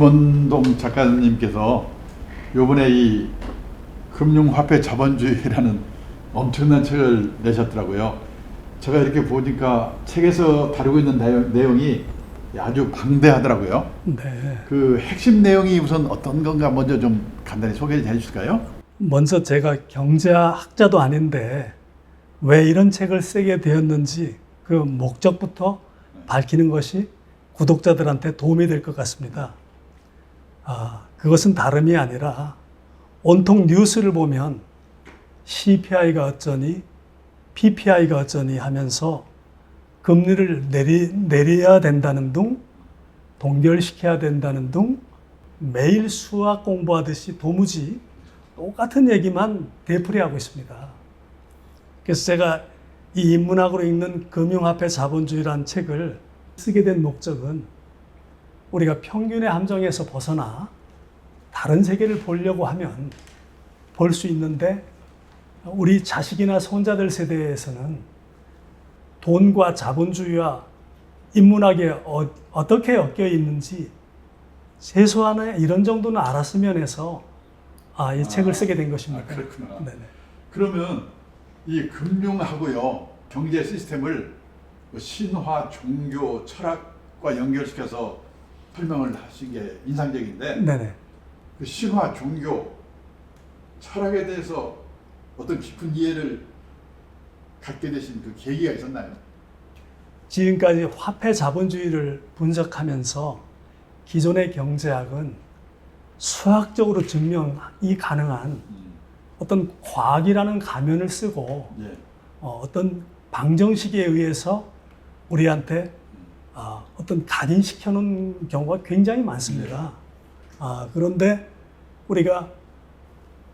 김원동 작가님께서 요번에 이 금융화폐 자본주의라는 엄청난 책을 내셨더라고요. 제가 이렇게 보니까 책에서 다루고 있는 내용이 아주 방대하더라고요. 네. 그 핵심 내용이 우선 어떤 건가 먼저 좀 간단히 소개해 주실까요? 먼저 제가 경제학자도 아닌데 왜 이런 책을 쓰게 되었는지 그 목적부터 밝히는 것이 구독자들한테 도움이 될 것 같습니다. 그것은 다름이 아니라 온통 뉴스를 보면 CPI가 어쩌니 PPI가 어쩌니 하면서 금리를 내려야 된다는 둥, 동결시켜야 된다는 둥, 매일 수학 공부하듯이 도무지 똑같은 얘기만 되풀이하고 있습니다. 그래서 제가 이 인문학으로 읽는 금융화폐 자본주의라는 책을 쓰게 된 목적은 우리가 평균의 함정에서 벗어나 다른 세계를 보려고 하면 볼 수 있는데 우리 자식이나 손자들 세대에서는 돈과 자본주의와 인문학이 어떻게 엮여 있는지 최소한의 이런 정도는 알았으면 해서 이 책을 쓰게 된 것입니다. 그렇구나. 네네. 그러면 이 금융하고요 경제 시스템을 신화, 종교, 철학과 연결시켜서 설명을 하신 게 인상적인데 네네. 그 신화, 종교, 철학에 대해서 어떤 깊은 이해를 갖게 되신 그 계기가 있었나요? 지금까지 화폐 자본주의를 분석하면서 기존의 경제학은 수학적으로 증명이 가능한 어떤 과학이라는 가면을 쓰고 어떤 방정식에 의해서 우리한테 어떤 각인시켜 놓은 경우가 굉장히 많습니다. 그런데 우리가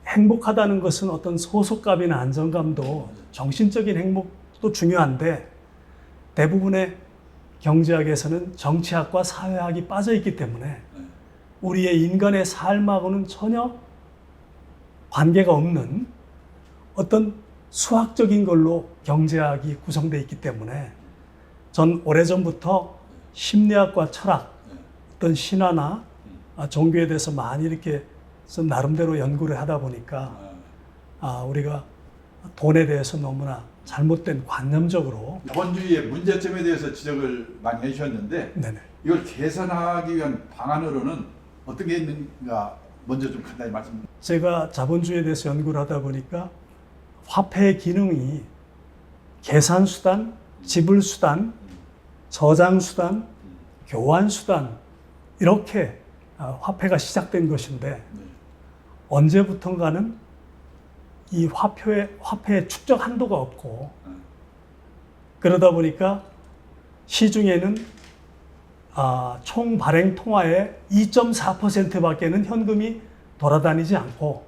행복하다는 것은 어떤 소속감이나 안정감도 정신적인 행복도 중요한데 대부분의 경제학에서는 정치학과 사회학이 빠져 있기 때문에 우리의 인간의 삶하고는 전혀 관계가 없는 어떤 수학적인 걸로 경제학이 구성되어 있기 때문에 전 오래전부터 심리학과 철학, 어떤 신화나 종교에 대해서 많이 이렇게 나름대로 연구를 하다 보니까 우리가 돈에 대해서 너무나 잘못된 관념적으로 자본주의의 문제점에 대해서 지적을 많이 해주셨는데 네네. 이걸 개선하기 위한 방안으로는 어떤 게 있는가 먼저 좀 간단히 말씀. 제가 자본주의에 대해서 연구를 하다 보니까 화폐의 기능이 계산수단, 지불수단, 저장수단, 교환수단 이렇게 화폐가 시작된 것인데 언제부턴가는 이 화폐의 축적 한도가 없고 그러다 보니까 시중에는 총 발행 통화의 2.4%밖에는 현금이 돌아다니지 않고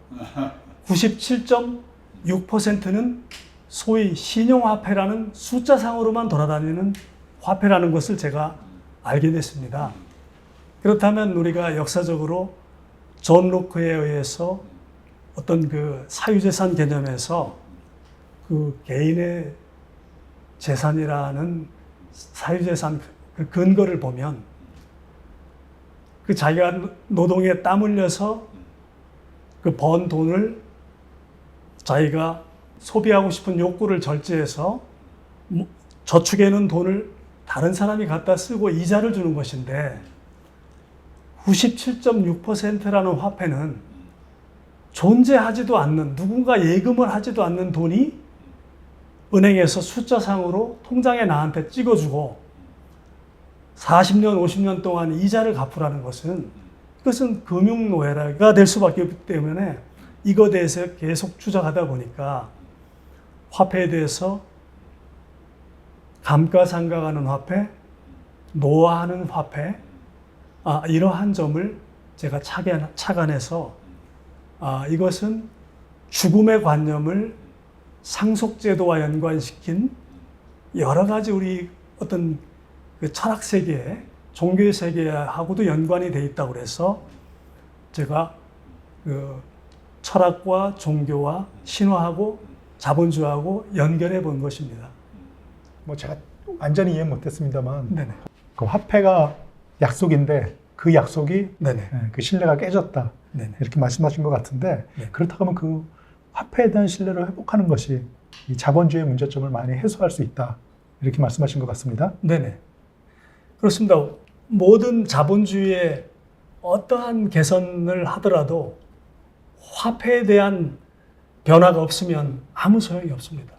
97.6%는 소위 신용화폐라는 숫자상으로만 돌아다니는 화폐라는 것을 제가 알게 됐습니다. 그렇다면 우리가 역사적으로 존 로크에 의해서 어떤 그 사유재산 개념에서 그 개인의 재산이라는 사유재산 그 근거를 보면 그 자기가 노동에 땀 흘려서 그 번 돈을 자기가 소비하고 싶은 욕구를 절제해서 저축해 놓은 돈을 다른 사람이 갖다 쓰고 이자를 주는 것인데 97.6%라는 화폐는 존재하지도 않는 누군가 예금을 하지도 않는 돈이 은행에서 숫자상으로 통장에 나한테 찍어주고 40년, 50년 동안 이자를 갚으라는 것은 이것은 금융노예가 될 수밖에 없기 때문에 이거에 대해서 계속 추적하다 보니까 화폐에 대해서 감가상각하는 화폐, 노화하는 화폐 이러한 점을 제가 착안해서 이것은 죽음의 관념을 상속제도와 연관시킨 여러 가지 우리 어떤 그 철학 세계, 종교의 세계하고도 연관이 돼 있다고 그래서 제가 그 철학과 종교와 신화하고 자본주의하고 연결해 본 것입니다. 뭐 제가 완전히 이해 못했습니다만 네네. 그 화폐가 약속인데 그 약속이 네네. 그 신뢰가 깨졌다. 네네. 이렇게 말씀하신 것 같은데 네. 그렇다고 하면 그 화폐에 대한 신뢰를 회복하는 것이 이 자본주의의 문제점을 많이 해소할 수 있다. 이렇게 말씀하신 것 같습니다. 네네. 그렇습니다. 모든 자본주의의 어떠한 개선을 하더라도 화폐에 대한 변화가 없으면 아무 소용이 없습니다.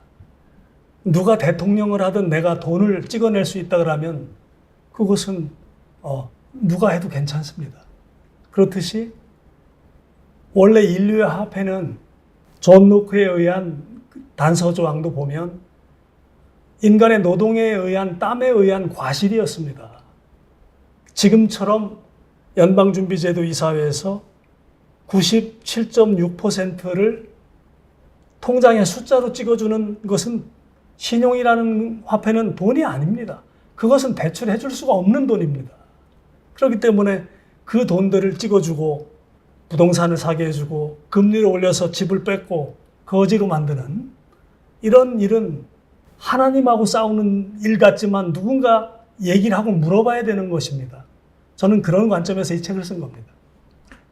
누가 대통령을 하든 내가 돈을 찍어낼 수 있다 그러면 그것은 누가 해도 괜찮습니다. 그렇듯이 원래 인류의 화폐는 존 로크에 의한 단서 조항도 보면 인간의 노동에 의한 땀에 의한 과실이었습니다. 지금처럼 연방준비제도 이사회에서 97.6%를 통장에 숫자로 찍어주는 것은 신용이라는 화폐는 돈이 아닙니다. 그것은 대출해 줄 수가 없는 돈입니다. 그렇기 때문에 그 돈들을 찍어주고 부동산을 사게 해주고 금리를 올려서 집을 뺏고 거지로 만드는 이런 일은 하나님하고 싸우는 일 같지만 누군가 얘기를 하고 물어봐야 되는 것입니다. 저는 그런 관점에서 이 책을 쓴 겁니다.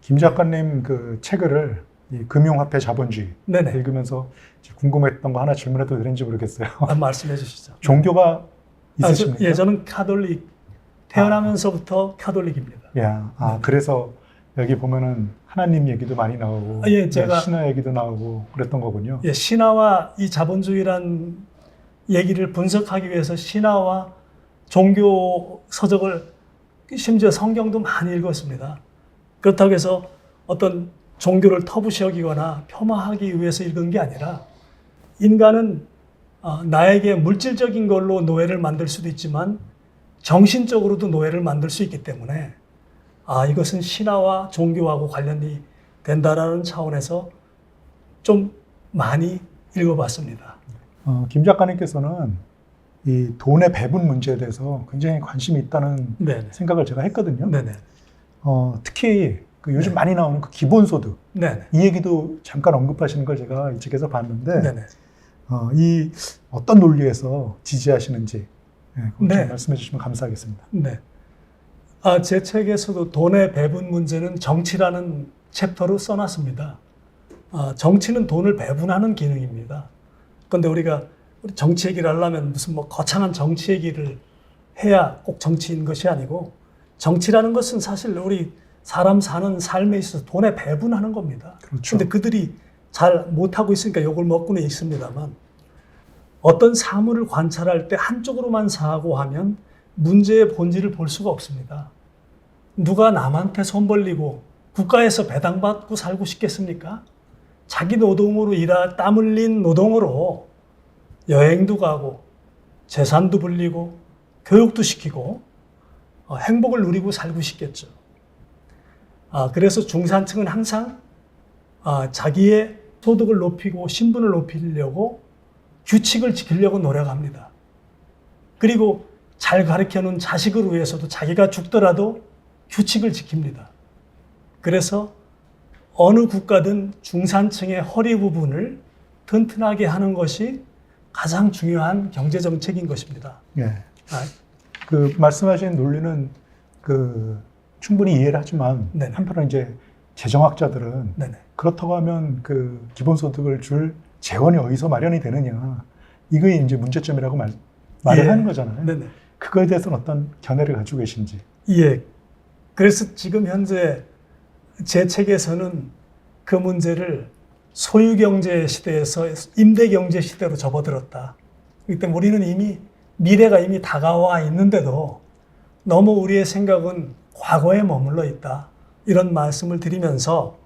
김 작가님 그 책을 이 금융화폐 자본주의 네네. 읽으면서 궁금했던 거 하나 질문해도 되는지 모르겠어요. 말씀해 주시죠. 종교가 있으십니까? 저는 카톨릭, 태어나면서부터 카톨릭입니다. 그래서 여기 보면은 하나님 얘기도 많이 나오고 제가 신화 얘기도 나오고 그랬던 거군요. 신화와 이 자본주의란 얘기를 분석하기 위해서 신화와 종교 서적을 심지어 성경도 많이 읽었습니다. 그렇다고 해서 어떤 종교를 터부시 여기거나 폄하하기 위해서 읽은 게 아니라 인간은 나에게 물질적인 걸로 노예를 만들 수도 있지만 정신적으로도 노예를 만들 수 있기 때문에 이것은 신화와 종교하고 관련이 된다라는 차원에서 좀 많이 읽어봤습니다. 김 작가님께서는 이 돈의 배분 문제에 대해서 굉장히 관심이 있다는 네네. 생각을 제가 했거든요. 네네. 특히 그 요즘 많이 나오는 그 기본소득 네네. 이 얘기도 잠깐 언급하시는 걸 제가 이 책에서 봤는데 네네. 이 어떤 논리에서 지지하시는지 좀 네. 말씀해 주시면 감사하겠습니다. 네. 제 책에서도 돈의 배분 문제는 정치라는 챕터로 써놨습니다. 정치는 돈을 배분하는 기능입니다. 그런데 우리가 정치 얘기를 하려면 무슨 거창한 정치 얘기를 해야 꼭 정치인 것이 아니고 정치라는 것은 사실 우리 사람 사는 삶에 있어서 돈에 배분하는 겁니다. 그렇죠. 근데 그들이 잘 못하고 있으니까 욕을 먹고는 있습니다만 어떤 사물을 관찰할 때 한쪽으로만 사고하면 문제의 본질을 볼 수가 없습니다. 누가 남한테 손 벌리고 국가에서 배당받고 살고 싶겠습니까? 자기 노동으로 땀 흘린 노동으로 여행도 가고 재산도 불리고 교육도 시키고 행복을 누리고 살고 싶겠죠. 그래서 중산층은 항상 자기의 소득을 높이고 신분을 높이려고 규칙을 지키려고 노력합니다. 그리고 잘 가르쳐놓은 자식을 위해서도 자기가 죽더라도 규칙을 지킵니다. 그래서 어느 국가든 중산층의 허리 부분을 튼튼하게 하는 것이 가장 중요한 경제정책인 것입니다. 예. 그 말씀하신 논리는 충분히 이해를 하지만 네네. 한편으로 이제 재정학자들은 네네. 그렇다고 하면 그 기본소득을 줄 재원이 어디서 마련이 되느냐 이게 이제 문제점이라고 말을 하는 거잖아요. 네네. 그거에 대해서는 어떤 견해를 가지고 계신지. 예. 그래서 지금 현재 제 책에서는 그 문제를 소유경제 시대에서 임대경제 시대로 접어들었다. 그렇기 때문에 우리는 미래가 이미 다가와 있는데도 너무 우리의 생각은 과거에 머물러 있다. 이런 말씀을 드리면서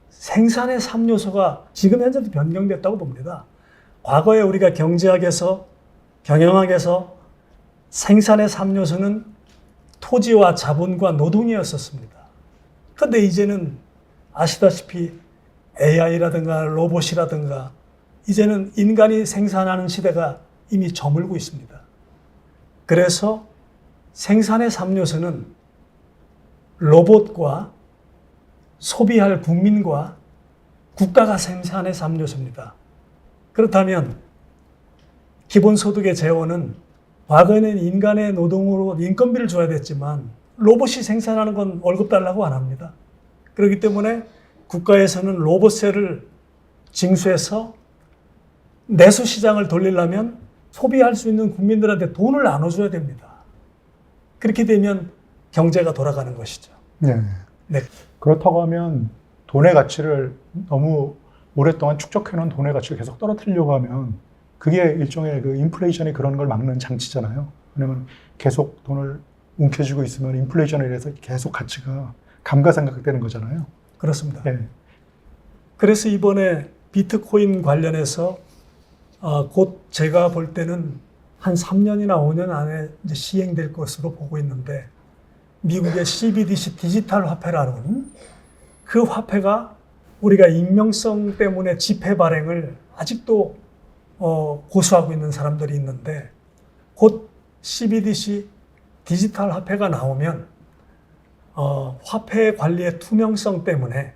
생산의 3요소가 지금 현재도 변경됐다고 봅니다. 과거에 우리가 경제학에서 경영학에서 생산의 3요소는 토지와 자본과 노동이었었습니다. 그런데 이제는 아시다시피 AI라든가 로봇이라든가 이제는 인간이 생산하는 시대가 이미 저물고 있습니다. 그래서 생산의 3요소는 로봇과 소비할 국민과 국가가 생산의 3요소입니다. 그렇다면 기본소득의 재원은 과거에는 인간의 노동으로 인건비를 줘야 됐지만 로봇이 생산하는 건 월급 달라고 안 합니다. 그렇기 때문에 국가에서는 로봇세를 징수해서 내수 시장을 돌리려면 소비할 수 있는 국민들한테 돈을 나눠줘야 됩니다. 그렇게 되면 경제가 돌아가는 것이죠. 네. 네. 그렇다고 하면 돈의 가치를 너무 오랫동안 축적해놓은 돈의 가치를 계속 떨어뜨리려고 하면 그게 일종의 그 인플레이션이 그런 걸 막는 장치잖아요. 왜냐면 계속 돈을 움켜쥐고 있으면 인플레이션에 의해서 계속 가치가 감가상각되는 거잖아요. 그렇습니다. 네. 그래서 이번에 비트코인 관련해서 곧 제가 볼 때는 한 3년이나 5년 안에 이제 시행될 것으로 보고 있는데 미국의 CBDC 디지털 화폐라는 그 화폐가 우리가 익명성 때문에 지폐 발행을 아직도 고수하고 있는 사람들이 있는데 곧 CBDC 디지털 화폐가 나오면 화폐 관리의 투명성 때문에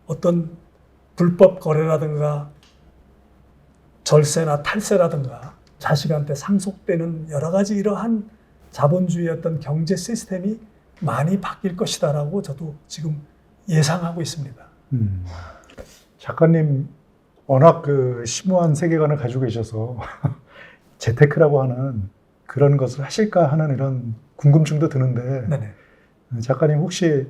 어떤 불법 거래라든가 절세나 탈세라든가 자식한테 상속되는 여러 가지 이러한 자본주의의 어떤 경제 시스템이 많이 바뀔 것이다라고 저도 지금 예상하고 있습니다. 작가님 워낙 그 심오한 세계관을 가지고 계셔서 재테크라고 하는 그런 것을 하실까 하는 이런 궁금증도 드는데 네네. 작가님 혹시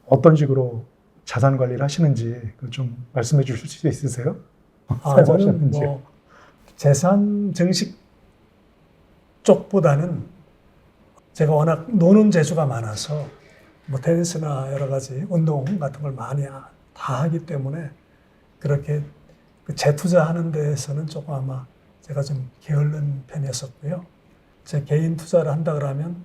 어떤 식으로 자산 관리를 하시는지 그걸 좀 말씀해 주실 수 있으세요? 저는 뭐 재산 증식 쪽보다는 제가 워낙 노는 재주가 많아서 뭐 테니스나 여러 가지 운동 같은 걸 많이 다 하기 때문에 그렇게 재투자하는 데에서는 조금 아마 제가 좀 게으른 편이었었고요. 제 개인 투자를 한다 그러면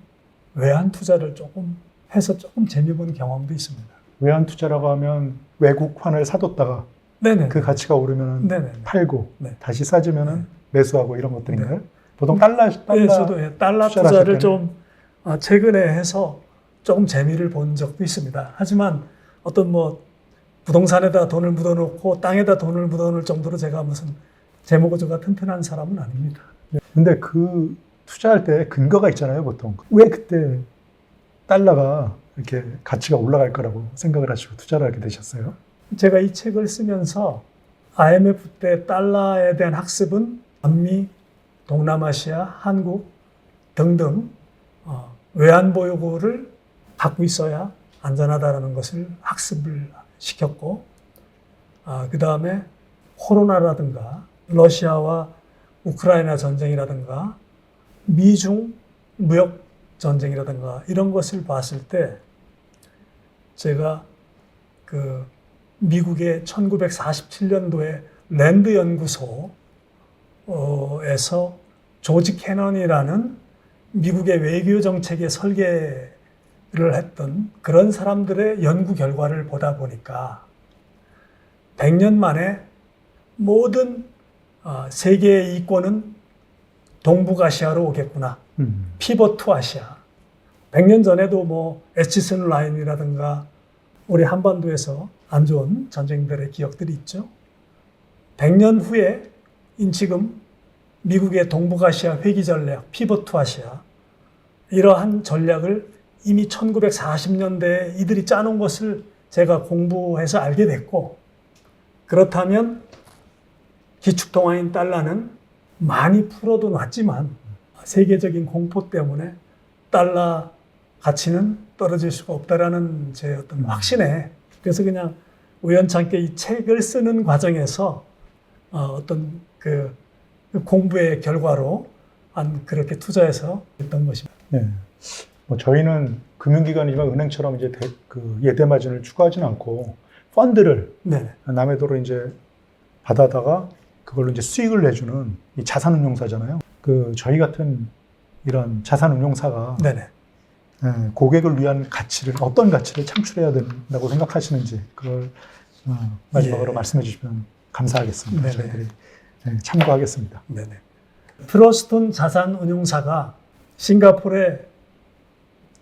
외환 투자를 조금 해서 조금 재미 본 경험도 있습니다. 외환 투자라고 하면 외국환을 사뒀다가 네네. 그 가치가 오르면 네네. 팔고 네. 다시 싸지면 매수하고 이런 것들인가요? 네. 보통 달러 네, 저도 달러 투자를 투자를 하셨다는- 좀 최근에 해서 조금 재미를 본 적도 있습니다. 하지만 어떤 뭐 부동산에다 돈을 묻어놓고 땅에다 돈을 묻어놓을 정도로 제가 무슨 재무구조가 튼튼한 사람은 아닙니다. 근데 그 투자할 때 근거가 있잖아요, 보통. 왜 그때 달러가 이렇게 가치가 올라갈 거라고 생각을 하시고 투자를 하게 되셨어요? 제가 이 책을 쓰면서 IMF 때 달러에 대한 학습은 남미, 동남아시아, 한국 등등 외환 보유고를 갖고 있어야 안전하다는 것을 학습을 시켰고 그 다음에 코로나라든가 러시아와 우크라이나 전쟁이라든가 미중 무역 전쟁이라든가 이런 것을 봤을 때 제가 그 미국의 1947년도에 랜드 연구소에서 조지 캐넌이라는 미국의 외교 정책의 설계를 했던 그런 사람들의 연구 결과를 보다 보니까 100년 만에 모든 세계의 이권은 동북아시아로 오겠구나. 피벗 투 아시아. 100년 전에도 뭐 에치슨 라인이라든가 우리 한반도에서 안 좋은 전쟁들의 기억들이 있죠. 100년 후에인 지금 미국의 동북아시아 회귀 전략, 피벗 투 아시아 이러한 전략을 이미 1940년대에 이들이 짜놓은 것을 제가 공부해서 알게 됐고 그렇다면 기축통화인 달러는 많이 풀어도 놨지만 세계적인 공포 때문에 달러 가치는 떨어질 수가 없다라는 제 어떤 확신에 그래서 그냥 우연찮게 이 책을 쓰는 과정에서 어떤 그 공부의 결과로 그렇게 투자해서 했던 것입니다. 네. 뭐 저희는 금융기관이지만 은행처럼 이제 그 예대 마진을 추구하지는 않고 펀드를 네. 남의 돈을 이제 받아다가 그걸로 이제 수익을 내주는 이 자산운용사잖아요. 그 저희 같은 이런 자산운용사가 네네. 고객을 위한 가치를 어떤 가치를 창출해야 된다고 생각하시는지 그걸 마지막으로 말씀해 주시면 감사하겠습니다. 네네. 저희들이 참고하겠습니다. 네네. 트러스톤 자산운용사가 싱가포르의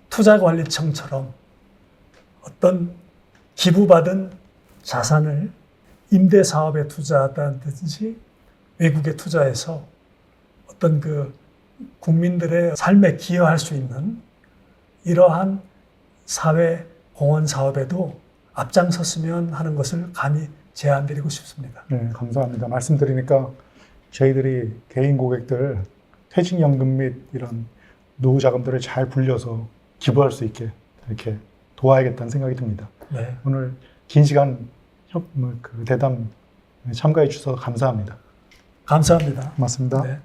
투자관리청처럼 어떤 기부받은 자산을 임대사업에 투자하다든지 외국에 투자해서 어떤 그 국민들의 삶에 기여할 수 있는 이러한 사회 공헌 사업에도 앞장섰으면 하는 것을 감히 제안드리고 싶습니다. 네, 감사합니다. 말씀드리니까 저희들이 개인 고객들 퇴직연금 및 이런 노후 자금들을 잘 불려서 기부할 수 있게 이렇게 도와야겠다는 생각이 듭니다. 네. 오늘 긴 시간 대담 참가해 주셔서 감사합니다. 감사합니다. 고맙습니다. 네.